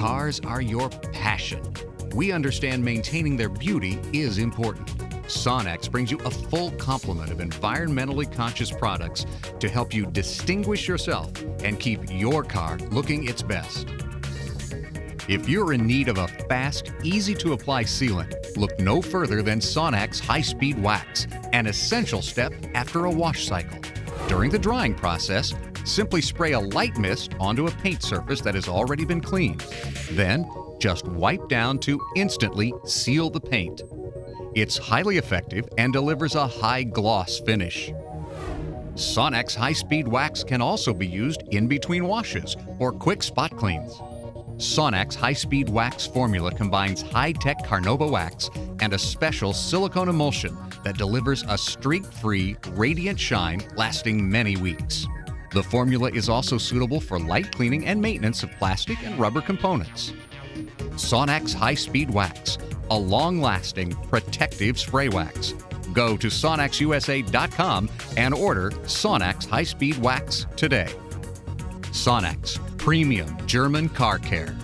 Cars are your passion. We understand maintaining their beauty is important. SONAX brings you a full complement of environmentally conscious products to help you distinguish yourself and keep your car looking its best. If you're in need of a fast, easy-to-apply sealant, look no further than SONAX High-Speed Wax, an essential step after a wash cycle. During the drying process, simply spray a light mist onto a paint surface that has already been cleaned. Then, just wipe down to instantly seal the paint. It's highly effective and delivers a high gloss finish. SONAX High-Speed Wax can also be used in between washes or quick spot cleans. SONAX High-Speed Wax formula combines high-tech Carnauba wax and a special silicone emulsion that delivers a streak-free, radiant shine lasting many weeks. The formula is also suitable for light cleaning and maintenance of plastic and rubber components. SONAX High-Speed Wax, a long-lasting, protective spray wax. Go to SONAXUSA.com and order SONAX High-Speed Wax today. SONAX, premium German car care.